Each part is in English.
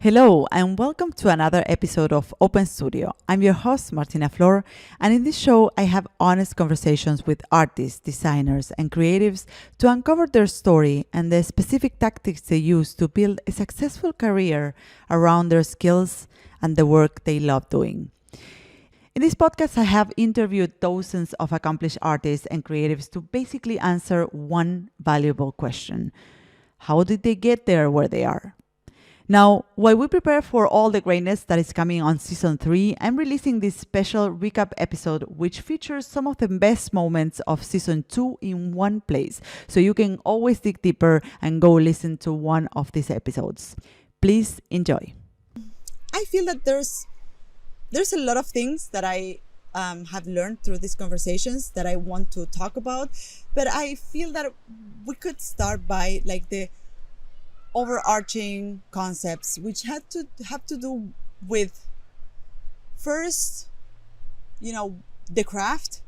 Hello, and welcome to another episode of Open Studio. I'm your host, Martina Flor, and in this show, I have honest conversations with artists, designers, and creatives to uncover their story and the specific tactics they use to build a successful career around their skills and the work they love doing. In this podcast, I have interviewed dozens of accomplished artists and creatives to basically answer one valuable question. How did they get there where they are? Now, while we prepare for all the greatness that is coming on season 3, I'm releasing this special recap episode which features some of the best moments of season 2 in one place. So you can always dig deeper and go listen to one of these episodes. Please enjoy. I feel that there's a lot of things that I have learned through these conversations that I want to talk about, but I feel that we could start by the overarching concepts which have to do with first, the craft,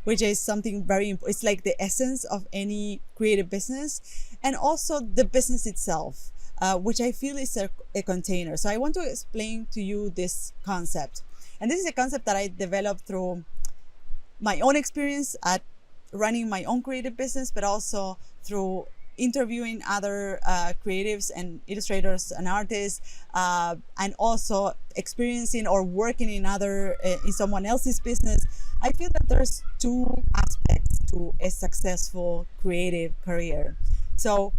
which is something very important. It's like the essence of any creative business, and also the business itself, which I feel is a container. So I want to explain to you this concept, and this is a concept that I developed through my own experience at running my own creative business, but also through interviewing other creatives and illustrators and artists, and also experiencing or working in someone else's business. I feel that there's two aspects to a successful creative career. So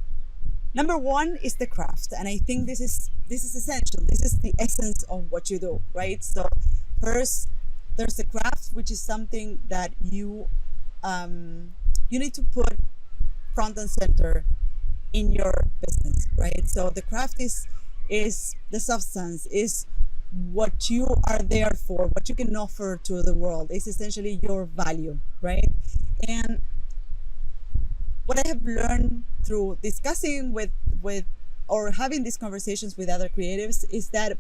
number one is the craft, and I think this is essential. This is the essence of what you do, right? So first, there's the craft, which is something that you need to put front and center in your business, right? So the craft is the substance, is what you are there for, what you can offer to the world. It's essentially your value, right? And what I have learned through discussing with or having these conversations with other creatives is that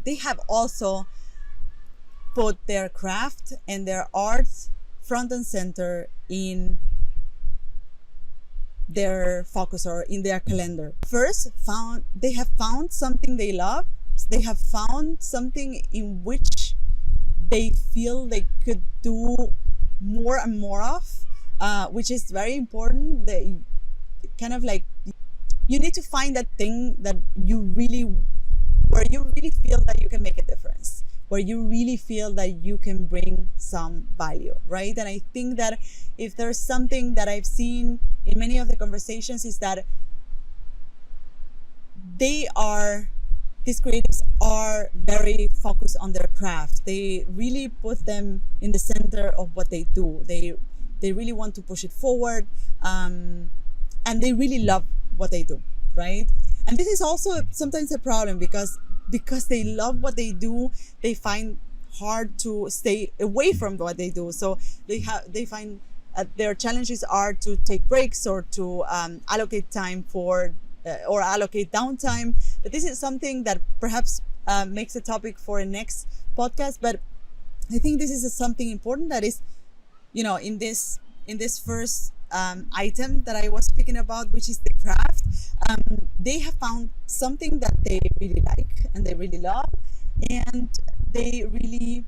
they have also put their craft and their arts front and center in their focus or in their calendar. First, they have found something they love. They have found something in which they feel they could do more and more of, which is very important. They kind of you need to find that thing that where you really feel that you can make a difference, where you really feel that you can bring some value, right? And I think that if there's something that I've seen in many of the conversations is that these creatives are very focused on their craft. They really put them in the center of what they do. They really want to push it forward, and they really love what they do, right? And this is also sometimes a problem because they love what they do, they find hard to stay away from what they do. So they find their challenges are to take breaks or to allocate time for or allocate downtime. But this is something that perhaps makes a topic for a next podcast. But I think this is something important that is, in this first item that I was speaking about, which is the craft. They have found something that they really like and they really love, and they really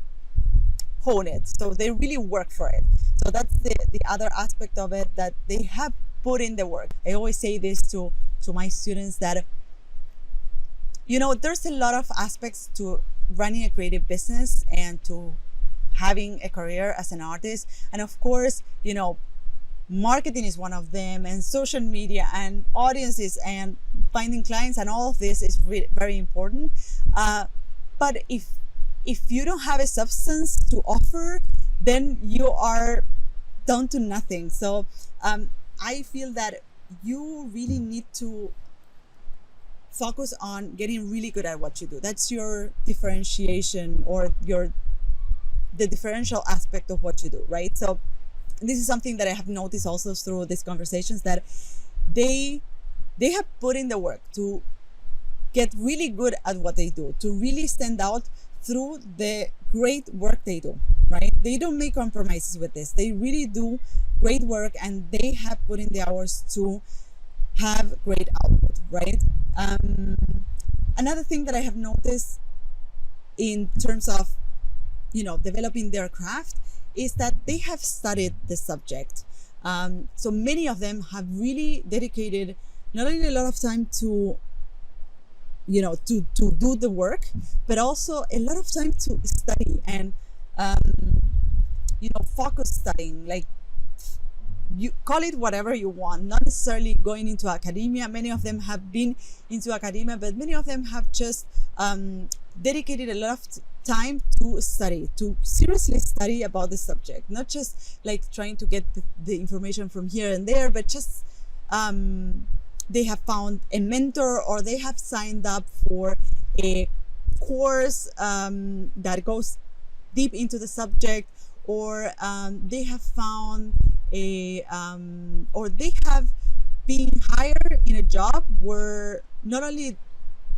hone it. So they really work for it. So that's the other aspect of it, that they have put in the work. I always say this to my students that, there's a lot of aspects to running a creative business and to having a career as an artist. And of course, marketing is one of them, and social media and audiences and finding clients and all of this is very important. But if you don't have a substance to offer, then you are down to nothing. So I feel that you really need to focus on getting really good at what you do. That's your differentiation or the differential aspect of what you do, right? So this is something that I have noticed also through these conversations, that they have put in the work to get really good at what they do, to really stand out through the great work they do, right? They don't make compromises with this. They really do great work, and they have put in the hours to have great output, right? Another thing that I have noticed in terms of, developing their craft is that they have studied the subject. So many of them have really dedicated not only a lot of time to, to do the work, but also a lot of time to study and, focus studying. Like, you call it whatever you want, not necessarily going into academia. Many of them have been into academia, but many of them have just dedicated a lot of time to study, to seriously study about the subject, not just like trying to get the information from here and there, but just they have found a mentor, or they have signed up for a course that goes deep into the subject, or they have found or they have been hired in a job where not only,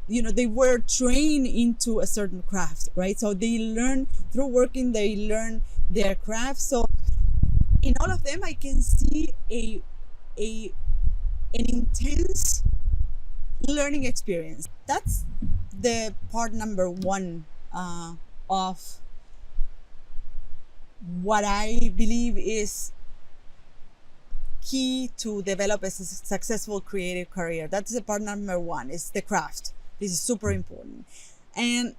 they were trained into a certain craft, right? So they learn through working, they learn their craft. So in all of them, I can see an intense learning experience. That's the part number one of what I believe is key to develop a successful creative career. That's the part number one, is the craft. This is super important. And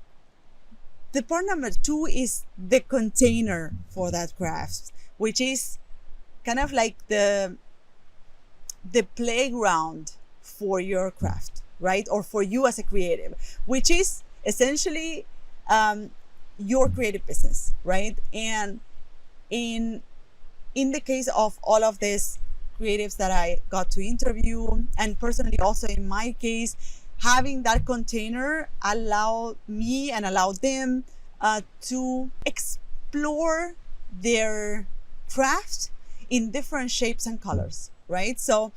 the part number two is the container for that craft, which is kind of like the playground for your craft, right? Or for you as a creative, which is essentially your creative business, right? And in the case of all of these creatives that I got to interview, and personally also in my case, having that container allowed me and allowed them to explore their craft in different shapes and colors, right? So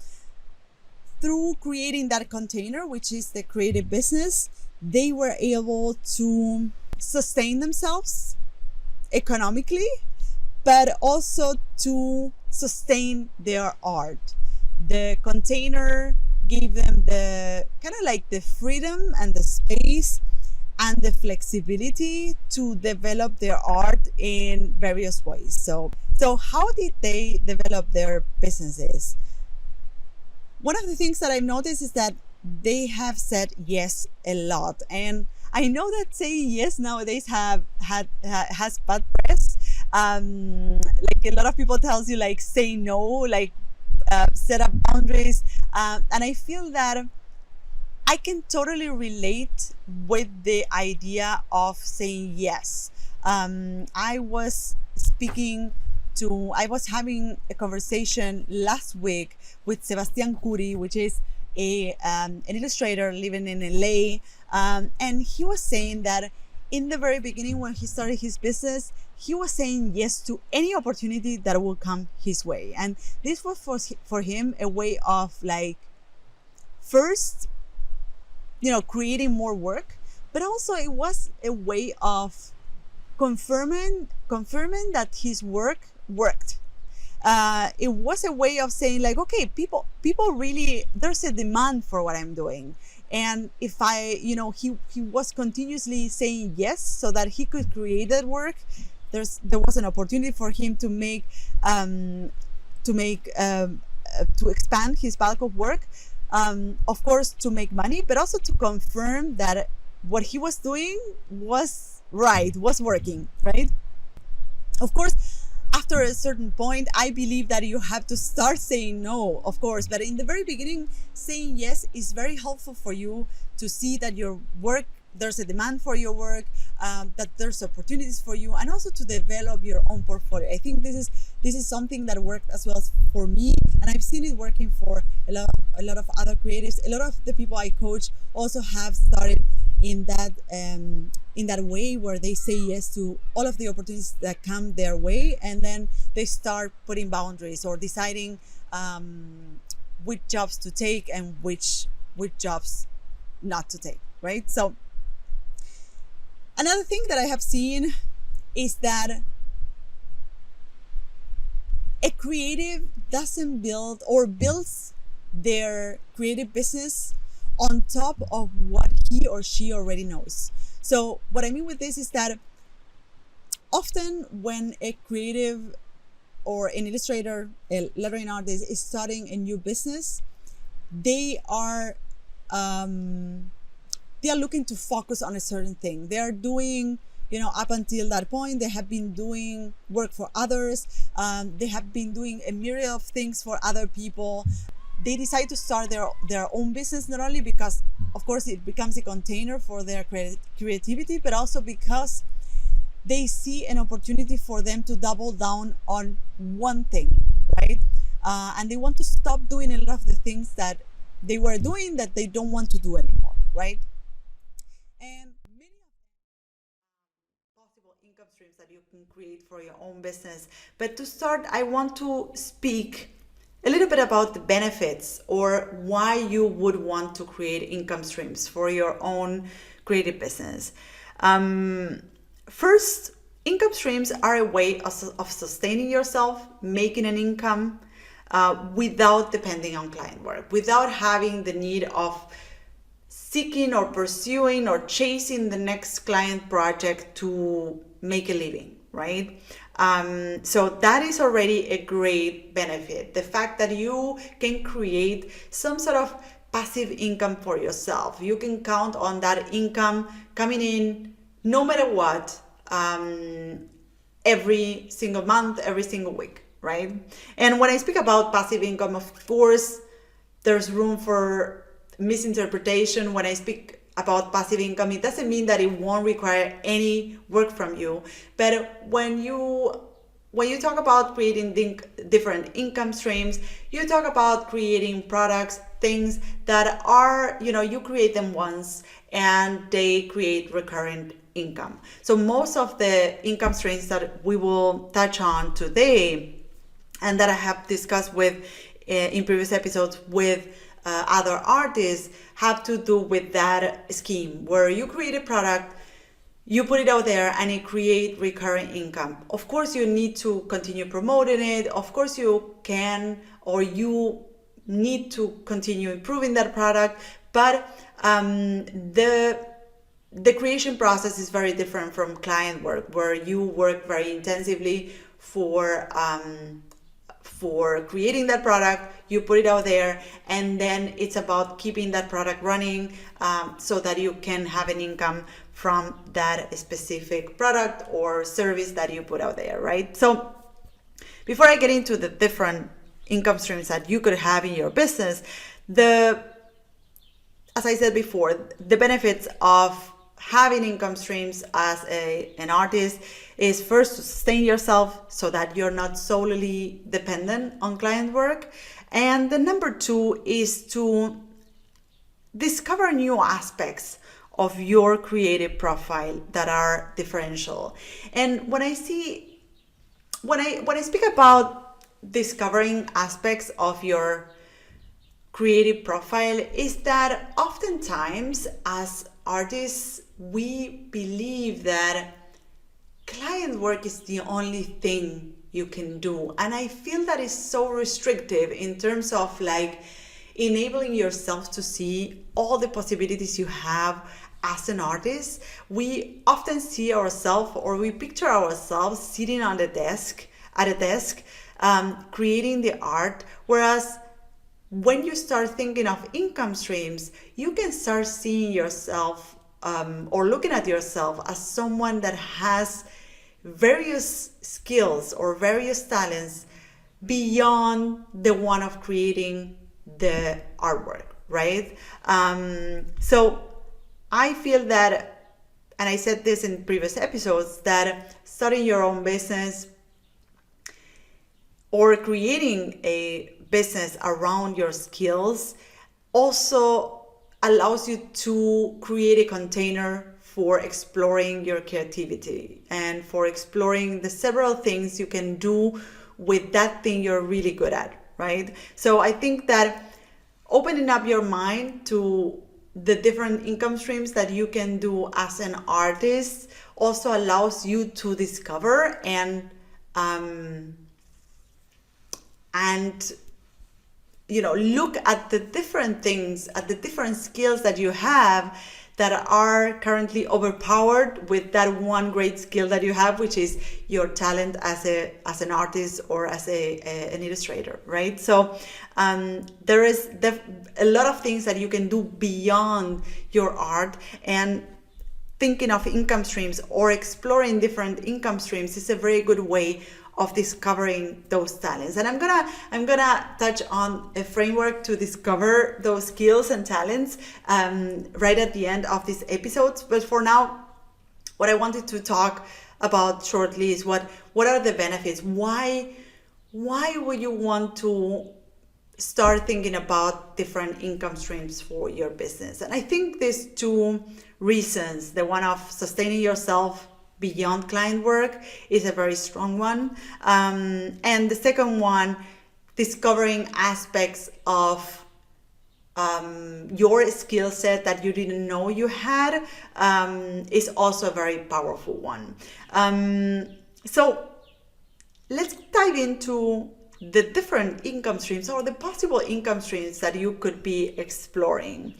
through creating that container, which is the creative business, they were able to sustain themselves economically, but also to sustain their art. The container gave them the kind of like the freedom and the space and the flexibility to develop their art in various ways. So how did they develop their businesses? One of the things that I've noticed is that they have said yes a lot. And I know that saying yes nowadays has bad press. Like a lot of people tells you like say no, like set up boundaries. And I feel that I can totally relate with the idea of saying yes. I was having a conversation last week with Sebastian Curi, which is an illustrator living in LA. And he was saying that in the very beginning, when he started his business, he was saying yes to any opportunity that will come his way. And this was for him a way of like, first, creating more work, but also it was a way of confirming that his work worked. It was a way of saying like, okay, people really, there's a demand for what I'm doing. And if he was continuously saying yes so that he could create that work, there was an opportunity for him to expand his bulk of work. Of course, to make money, but also to confirm that what he was doing was working, right? Of course, after a certain point, I believe that you have to start saying no, of course. But in the very beginning, saying yes is very helpful for you to see that your work, there's a demand for your work, that there's opportunities for you, and also to develop your own portfolio. I think this is something that worked as well for me, and I've seen it working for a lot of other creatives. A lot of the people I coach also have started in that way, where they say yes to all of the opportunities that come their way, and then they start putting boundaries or deciding which jobs to take and which jobs not to take, right? So another thing that I have seen is that a creative doesn't builds their creative business on top of what he or she already knows. So what I mean with this is that often when a creative or an illustrator, a lettering artist is starting a new business, they are looking to focus on a certain thing. They are doing, up until that point, they have been doing work for others. They have been doing a myriad of things for other people. They decide to start their own business, not only because, of course, it becomes a container for their creativity, but also because they see an opportunity for them to double down on one thing, right? And they want to stop doing a lot of the things that they were doing that they don't want to do anymore, right? And many possible income streams that you can create for your own business. But to start, I want to speak a little bit about the benefits or why you would want to create income streams for your own creative business. First, income streams are a way of sustaining yourself, making an income without depending on client work, without having the need of seeking or pursuing or chasing the next client project to make a living, right? So that is already a great benefit. The fact that you can create some sort of passive income for yourself. You can count on that income coming in no matter what, every single month, every single week, right? And when I speak about passive income, of course, there's room for misinterpretation. When I speak about passive income, it doesn't mean that it won't require any work from you. But when you talk about creating different income streams, you talk about creating products, things that are, you create them once and they create recurrent income. So most of the income streams that we will touch on today and that I have discussed with in previous episodes with other artists have to do with that scheme where you create a product, you put it out there and it creates recurring income. Of course, you need to continue promoting it. Of course, you can or you need to continue improving that product. But the creation process is very different from client work, where you work very intensively for creating that product, you put it out there, and then it's about keeping that product running so that you can have an income from that specific product or service that you put out there, right? So before I get into the different income streams that you could have in your business, as I said before, the benefits of having income streams as an artist is first to sustain yourself so that you're not solely dependent on client work. And the number two is to discover new aspects of your creative profile that are differential. And when I speak about discovering aspects of your creative profile, is that oftentimes as artists, we believe that client work is the only thing you can do. And I feel that is so restrictive in terms of like enabling yourself to see all the possibilities you have as an artist. We often see ourselves or we picture ourselves sitting at a desk, creating the art, whereas when you start thinking of income streams, you can start seeing yourself or looking at yourself as someone that has various skills or various talents beyond the one of creating the artwork, right? So I feel that, and I said this in previous episodes, that starting your own business or creating a business around your skills also allows you to create a container for exploring your creativity and for exploring the several things you can do with that thing you're really good at, right? So I think that opening up your mind to the different income streams that you can do as an artist also allows you to discover and look at the different things, at the different skills that you have that are currently overpowered with that one great skill that you have, which is your talent as an artist or as an illustrator, right? So there is a lot of things that you can do beyond your art, and thinking of income streams or exploring different income streams is a very good way of discovering those talents. And I'm gonna touch on a framework to discover those skills and talents right at the end of this episode. But for now, what I wanted to talk about shortly is what are the benefits? Why would you want to start thinking about different income streams for your business? And I think there's two reasons. The one of sustaining yourself beyond client work is a very strong one. And the second one, discovering aspects of your skill set that you didn't know you had, is also a very powerful one. So let's dive into the different income streams or the possible income streams that you could be exploring.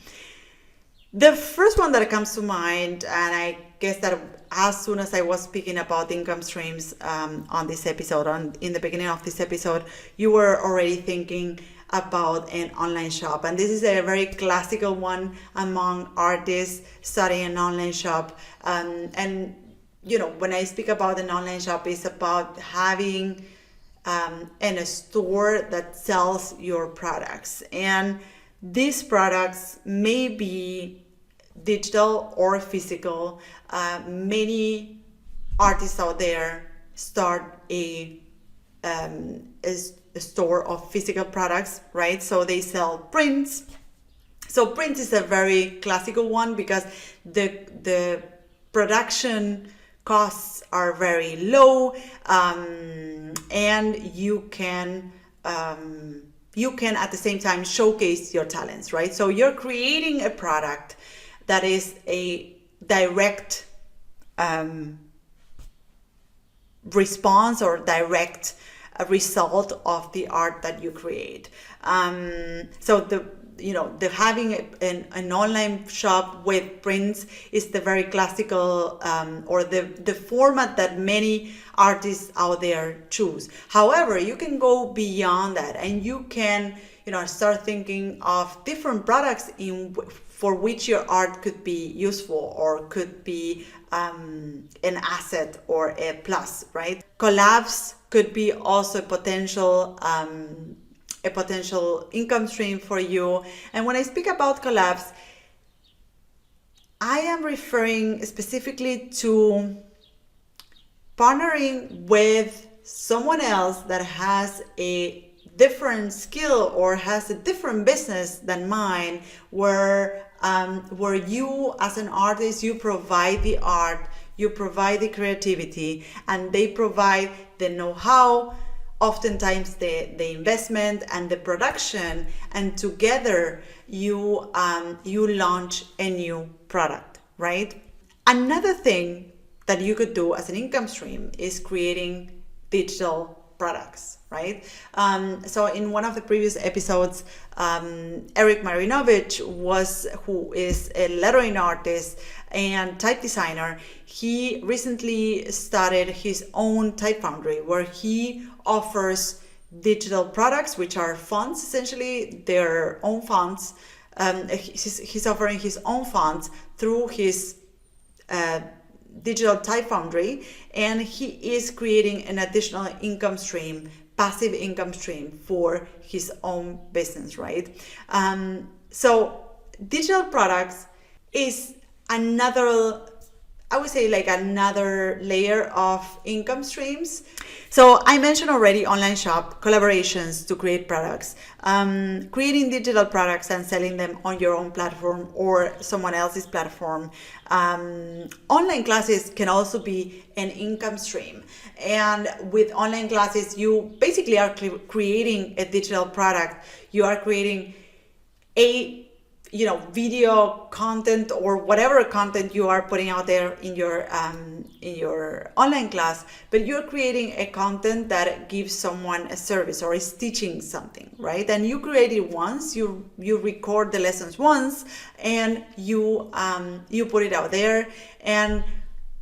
The first one that comes to mind, and I guess that as soon as I was speaking about income streams on this episode, in the beginning of this episode, you were already thinking about an online shop. And this is a very classical one among artists starting an online shop. And when I speak about an online shop, it's about having a store that sells your products. And these products may be digital or physical. Many artists out there start a store of physical products, right? So they sell prints. So print is a very classical one because the production costs are very low, and you can at the same time showcase your talents, right? So you're creating a product that is a direct response or direct result of the art that you create. So the having an online shop with prints is the very classical or the format that many artists out there choose. However, you can go beyond that, and you can start thinking of different products for which your art could be useful or could be an asset or a plus, right? Collabs could be also a potential income stream for you. And when I speak about collabs, I am referring specifically to partnering with someone else that has a different skill or has a different business than mine, where you as an artist, you provide the art, you provide the creativity, and they provide the know-how, oftentimes the investment and the production, and together you launch a new product, right? Another thing that you could do as an income stream is creating digital products, right? So in one of the previous episodes, Eric Marinovich, who is a lettering artist and type designer, he recently started his own type foundry where he offers digital products, which are fonts, essentially their own fonts. He's offering his own fonts through his digital type foundry, and he is creating an additional income stream, passive income stream for his own business, right? So digital products is another, I would say, like another layer of income streams. So I mentioned already online shop, collaborations to create products, creating digital products and selling them on your own platform or someone else's platform. Online classes can also be an income stream. And with online classes, you basically are creating a digital product. You are creating a video content or whatever content you are putting out there in your online class, but you're creating a content that gives someone a service or is teaching something, right? And you create it once, you record the lessons once, and you put it out there, and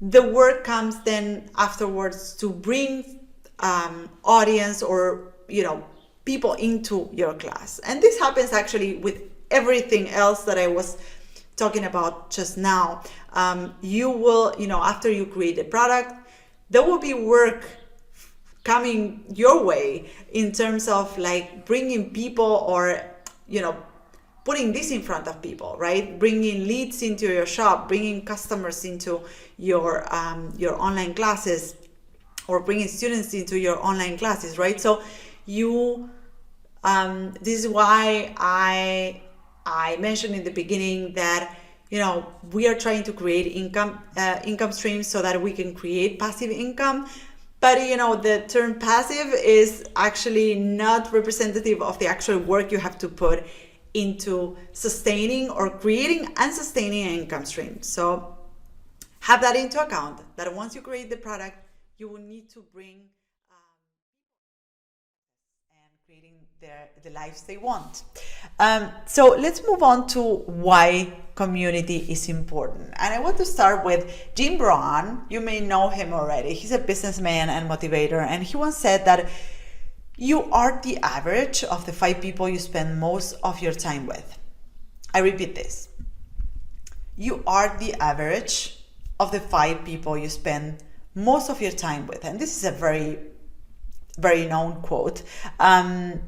the work comes then afterwards to bring audience or people into your class. And this happens actually with everything else that I was talking about just now. You will, after you create a product, there will be work coming your way in terms of like bringing people or putting this in front of people, right? Bringing leads into your shop, bringing customers into your online classes, or bringing students into your online classes, right? So this is why I mentioned in the beginning that we are trying to create income streams so that we can create passive income. But the term passive is actually not representative of the actual work you have to put into sustaining or creating and sustaining an income stream. So have that into account, that once you create the product, you will need to bring and creating the lives they want. So let's move on to why community is important. And I want to start with Jim Brown. You may know him already. He's a businessman and motivator. And he once said that you are the average of the 5 people you spend most of your time with. I repeat this. You are the average of the 5 people you spend most of your time with. And this is a very, very known quote. And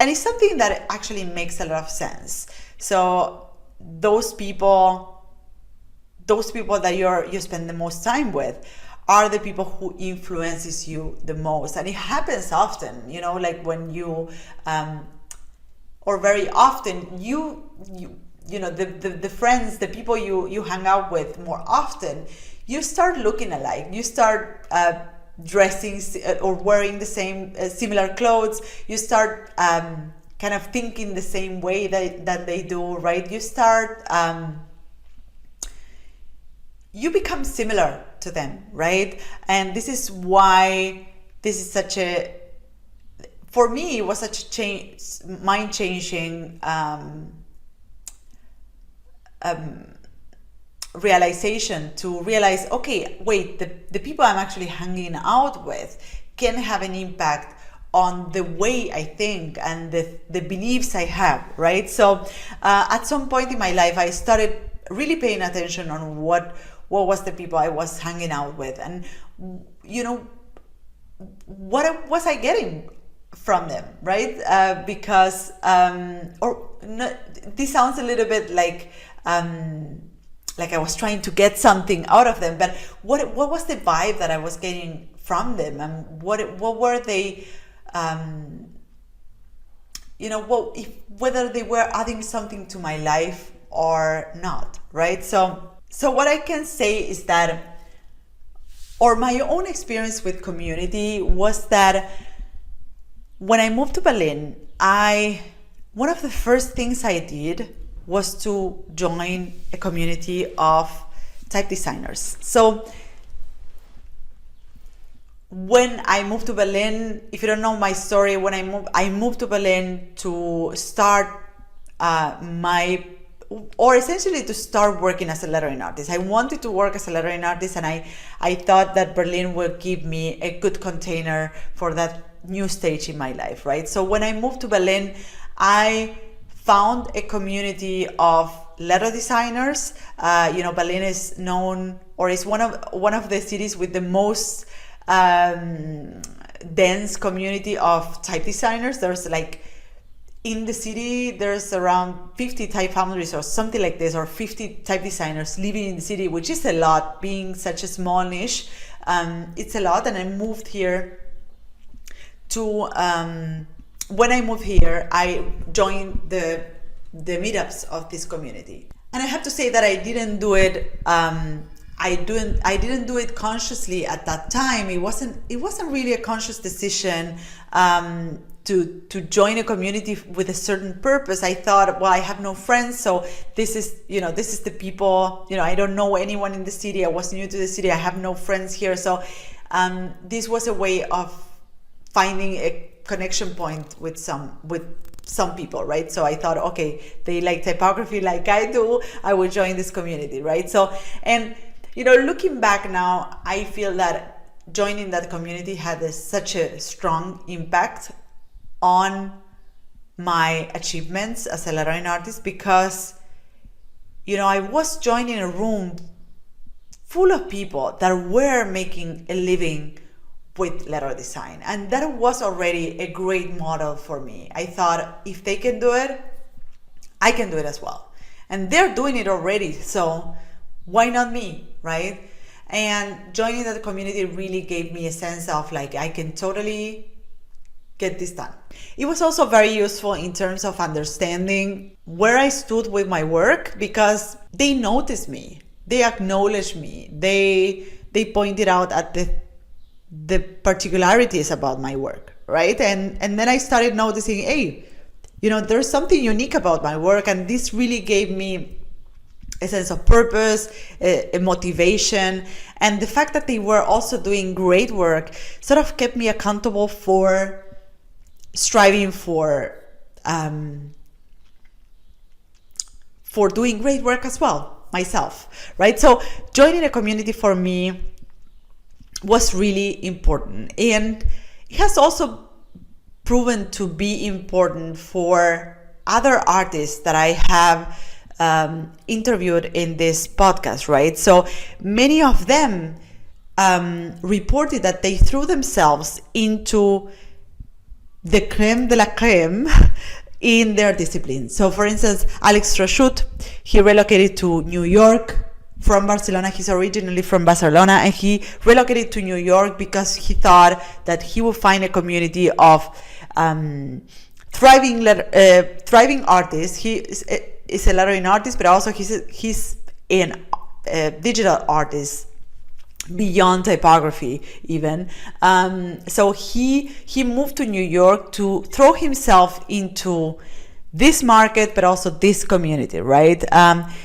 it's something that actually makes a lot of sense. So those people that you spend the most time with are the people who influences you the most. And it happens often, like when you or very often the friends, the people you hang out with more often, you start looking alike. You start dressing or wearing the same similar clothes. You start kind of thinking the same way that they do, right? You start you become similar to them, right? And this is why this is for me, it was such a mind-changing realization to realize, okay, wait, the people I'm actually hanging out with can have an impact on the way I think and the beliefs I have, right? So at some point in my life, I started really paying attention on what was the people I was hanging out with, and what was I getting from them, right? Because this sounds a little bit like I was trying to get something out of them, but what was the vibe that I was getting from them, and what were they, whether they were adding something to my life or not, right? So what I can say is that, or my own experience with community was that when I moved to Berlin, one of the first things I did was to join a community of type designers. So when I moved to Berlin, if you don't know my story, when I moved to Berlin to start essentially to start working as a lettering artist. I wanted to work as a lettering artist, and I thought that Berlin would give me a good container for that new stage in my life, right? So when I moved to Berlin, I found a community of letter designers. Berlin is known, or is one of the cities with the most dense community of type designers. There's in the city, there's around 50 type foundries or something like this, or 50 type designers living in the city, which is a lot, being such a small niche. It's a lot. And I moved here when I moved here, I joined the meetups of this community. And I have to say that I didn't do it I didn't do it consciously at that time. It wasn't really a conscious decision to join a community with a certain purpose. I thought, well, I have no friends, so this is the people, I don't know anyone in the city. I was new to the city. I have no friends here. So this was a way of finding a connection point with some people, right? So I thought, okay, they like typography like I do. I will join this community, right? So, and looking back now, I feel that joining that community had such a strong impact on my achievements as a lettering artist, because I was joining a room full of people that were making a living with letter design, and that was already a great model for me. I thought, if they can do it, I can do it as well, and they're doing it already, so why not me, right? And joining that community really gave me a sense of like, I can totally get this done. It was also very useful in terms of understanding where I stood with my work, because they noticed me, they acknowledged me, they pointed out at the particularities about my work, right? And then I started noticing, hey, there's something unique about my work, and this really gave me a sense of purpose, a motivation, and the fact that they were also doing great work sort of kept me accountable for striving for doing great work as well myself, right? So joining a community for me was really important, and it has also proven to be important for other artists that I have interviewed in this podcast, right? So many of them reported that they threw themselves into the creme de la creme in their discipline. So for instance, Alex Rochut, he relocated to New York from Barcelona. He's originally from Barcelona, and he relocated to New York because he thought that he would find a community of thriving artists. He is a lettering artist, but also he's a digital artist beyond typography even. So he moved to New York to throw himself into this market, but also this community, right?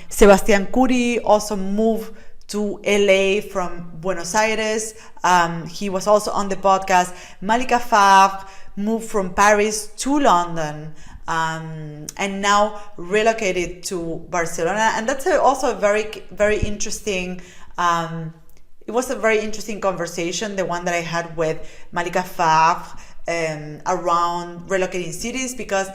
Sebastian Curi also moved to LA from Buenos Aires. He was also on the podcast. Malika Favre moved from Paris to London, and now relocated to Barcelona. And that's also a very, very interesting, it was a very interesting conversation, the one that I had with Malika Favre around relocating cities, because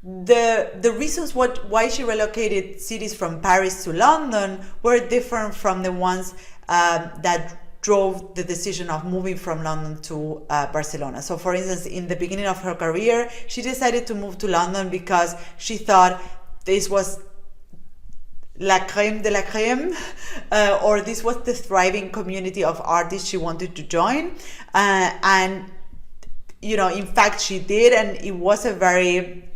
the reasons why she relocated cities from Paris to London were different from the ones that drove the decision of moving from London to Barcelona. So for instance, in the beginning of her career, she decided to move to London because she thought this was la crème de la crème, or this was the thriving community of artists she wanted to join. And, in fact, she did, and it was a very,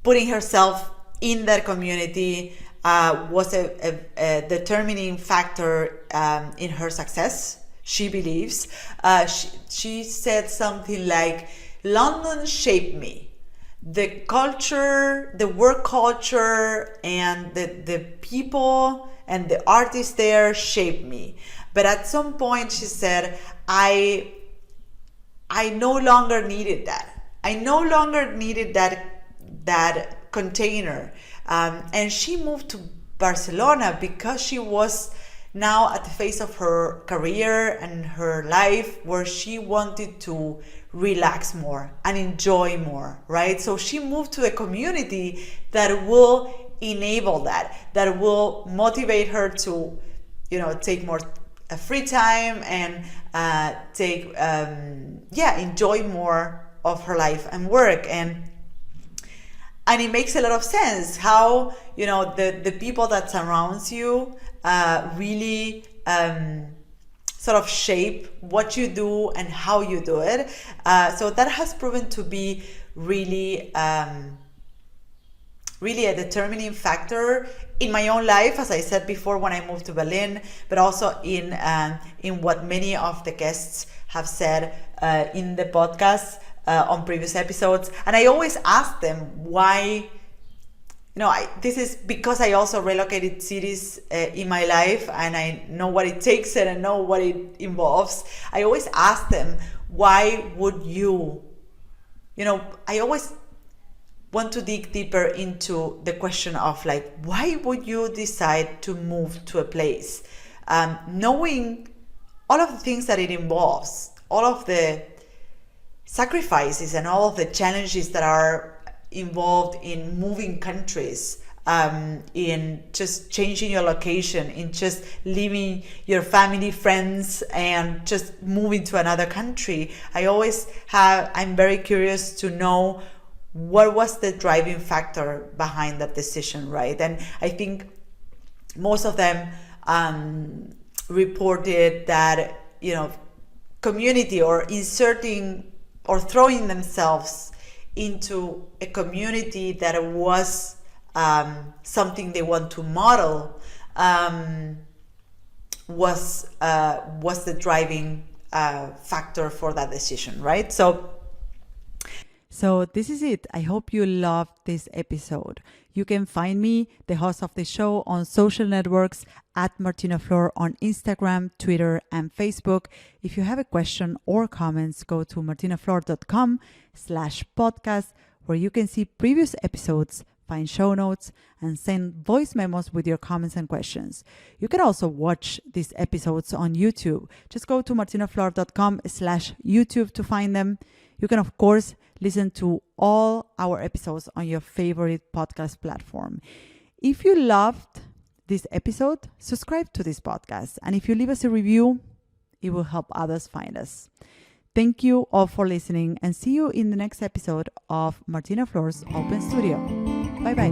putting herself in that community was a determining factor in her success, she believes. She said something like, London shaped me. The culture, the work culture, and the people and the artists there shaped me. But at some point, she said, I no longer needed that. I no longer needed that container. And she moved to Barcelona because she was now at the phase of her career and her life where she wanted to relax more and enjoy more, right? So she moved to a community that will enable that will motivate her to, take more free time and enjoy more of her life and work. And it makes a lot of sense how, the people that surrounds you really sort of shape what you do and how you do it. So that has proven to be really, really a determining factor in my own life, as I said before, when I moved to Berlin, but also in what many of the guests have said in the podcast. on previous episodes. And I always ask them why. This is because I also relocated cities in my life, and I know what it takes and I know what it involves. I always ask them, why would you, I always want to dig deeper into the question of like, why would you decide to move to a place? Knowing all of the things that it involves, all of the sacrifices and all of the challenges that are involved in moving countries, in just changing your location, in just leaving your family, friends, and just moving to another country. I'm very curious to know what was the driving factor behind that decision, right? And I think most of them reported that, community or inserting or throwing themselves into a community that was something they want to model was the driving factor for that decision, right? So this is it. I hope you loved this episode. You can find me, the host of the show, on social networks at Martina Flor on Instagram, Twitter, and Facebook. If you have a question or comments, go to martinaflor.com/podcast, where you can see previous episodes, find show notes, and send voice memos with your comments and questions. You can also watch these episodes on YouTube. Just go to martinaflor.com/YouTube to find them. You can, of course, listen to all our episodes on your favorite podcast platform. If you loved this episode, subscribe to this podcast. And if you leave us a review, it will help others find us. Thank you all for listening, and see you in the next episode of Martina Flor's Open Studio. Bye-bye.